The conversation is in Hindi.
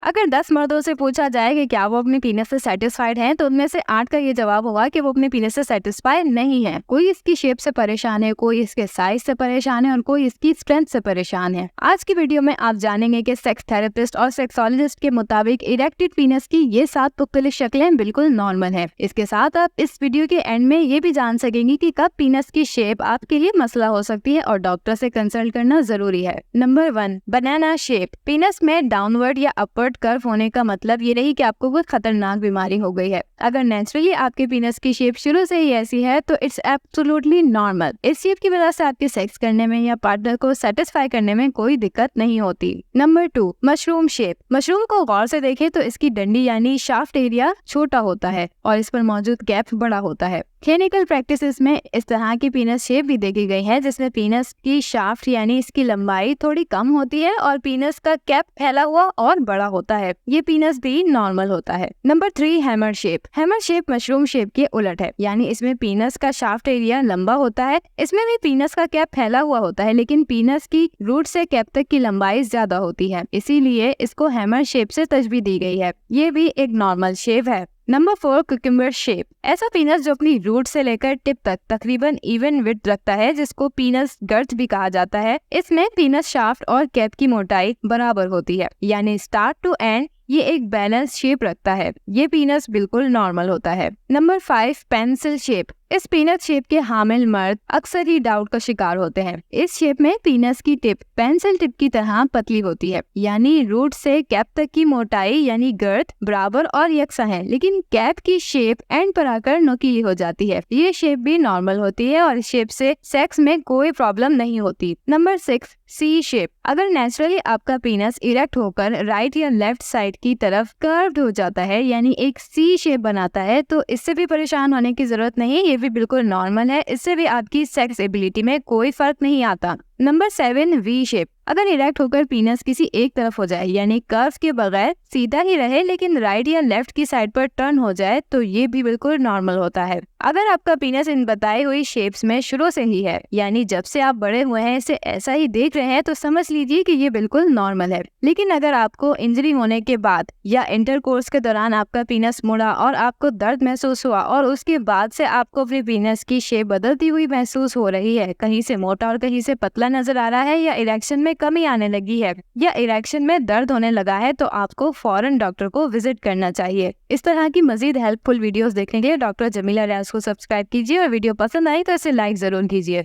अगर 10 मर्दों से पूछा जाए कि क्या वो अपने पीनस से सेटिस्फाइड हैं, तो उनमें से 8 का ये जवाब होगा कि वो अपने पीनस से सेटिस्फाइड नहीं है। कोई इसकी शेप से परेशान है, कोई इसके साइज से परेशान है और कोई इसकी स्ट्रेंथ से परेशान है। आज की वीडियो में आप जानेंगे कि सेक्स थेरेपिस्ट और सेक्सोलॉजिस्ट के मुताबिक इरेक्टेड पीनस की ये 7 मुख्तलिफ शक्लें बिल्कुल नॉर्मल है। इसके साथ आप इस वीडियो के एंड में ये भी जान सकेंगे कि कब पीनस की शेप आपके लिए मसला हो सकती है और डॉक्टर से कंसल्ट करना जरूरी है। नंबर 1, बनाना शेप। पीनस में डाउनवर्ड या अपवर्ड कर्व होने का मतलब ये नहीं कि आपको कोई खतरनाक बीमारी हो गई है। अगर नेचुरली आपके पीनस की शेप शुरू से ही ऐसी है तो इट्स एब्सोल्युटली नॉर्मल। इस शेप की वजह से आपके सेक्स करने में या पार्टनर को सेटिस्फाई करने में कोई दिक्कत नहीं होती। Number 2, mushroom shape. मशरूम को गौर से देखें तो इसकी डंडी यानी शाफ्ट एरिया छोटा होता है और इस पर मौजूद गैप बड़ा होता है। क्लिनिकल प्रैक्टिसेस में इस तरह की पीनस शेप भी देखी गई है जिसमें पीनस की शाफ्ट यानी इसकी लंबाई थोड़ी कम होती है और पीनस का कैप फैला हुआ और बड़ा होता है। ये पीनस भी नॉर्मल होता है। Number 3, hammer shape. Hammer shape mushroom shape के उलट है, यानी इसमें पीनस का शाफ्ट एरिया लंबा होता है। इसमें भी पीनस का कैप फैला हुआ होता है, लेकिन पीनस की रूट से कैप तक की लंबाई ज्यादा होती है, इसीलिए इसको हैमर शेप से तशबीह दी गई है। ये भी एक नॉर्मल शेप है। Number 4, cucumber shape. ऐसा पीनस जो अपनी रूट से लेकर टिप तक तकरीबन इवन विड्थ रखता है, जिसको पीनस गर्थ भी कहा जाता है। इसमें पीनस शाफ्ट और कैप की मोटाई बराबर होती है, यानी स्टार्ट टू एंड ये एक बैलेंस शेप रखता है। ये पीनस बिल्कुल नॉर्मल होता है। Number 5, pencil shape. इस पीनस शेप के हामिल मर्द अक्सर ही डाउट का शिकार होते हैं। इस शेप में पीनस की टिप पेंसिल टिप की तरह पतली होती है, यानी रूट से कैप तक की मोटाई यानी गर्थ बराबर और यकसा है, लेकिन कैप की शेप एंड पर आकर नुकीली हो जाती है। ये शेप भी नॉर्मल होती है और इस शेप से सेक्स में कोई प्रॉब्लम नहीं होती। नंबर 6, सी शेप। अगर नेचुरली आपका पीनस इरेक्ट होकर राइट या लेफ्ट साइड की तरफ कर्व्ड हो जाता है, यानी एक सी शेप बनाता है, तो इससे भी परेशान होने की जरूरत नहीं, ये भी बिल्कुल नॉर्मल है। इससे भी आपकी सेक्स एबिलिटी में कोई फर्क नहीं आता। Number 7, V shape. अगर इरेक्ट होकर पीनस किसी एक तरफ हो जाए, यानी कर्व के बगैर सीधा ही रहे लेकिन राइट या लेफ्ट की साइड पर टर्न हो जाए, तो ये भी बिल्कुल नॉर्मल होता है। अगर आपका पीनस इन बताई हुई शेप्स में शुरू से ही है, यानी जब से आप बड़े हुए हैं इसे ऐसा ही देख रहे हैं, तो समझ लीजिए कि ये बिल्कुल नॉर्मल है। लेकिन अगर आपको इंजरी होने के बाद या इंटरकोर्स के दौरान आपका पीनस मुड़ा और आपको दर्द महसूस हुआ और उसके बाद से आपको अपने पीनस की शेप बदलती हुई महसूस हो रही है, कहीं से मोटा और कहीं से पतला नजर आ रहा है, या इरेक्शन में कमी आने लगी है, या इरेक्शन में दर्द होने लगा है, तो आपको फौरन डॉक्टर को विजिट करना चाहिए। इस तरह की मजीद हेल्पफुल वीडियोस देखने के लिए डॉक्टर जमीला रियाज को सब्सक्राइब कीजिए और वीडियो पसंद आई तो इसे लाइक जरूर कीजिए।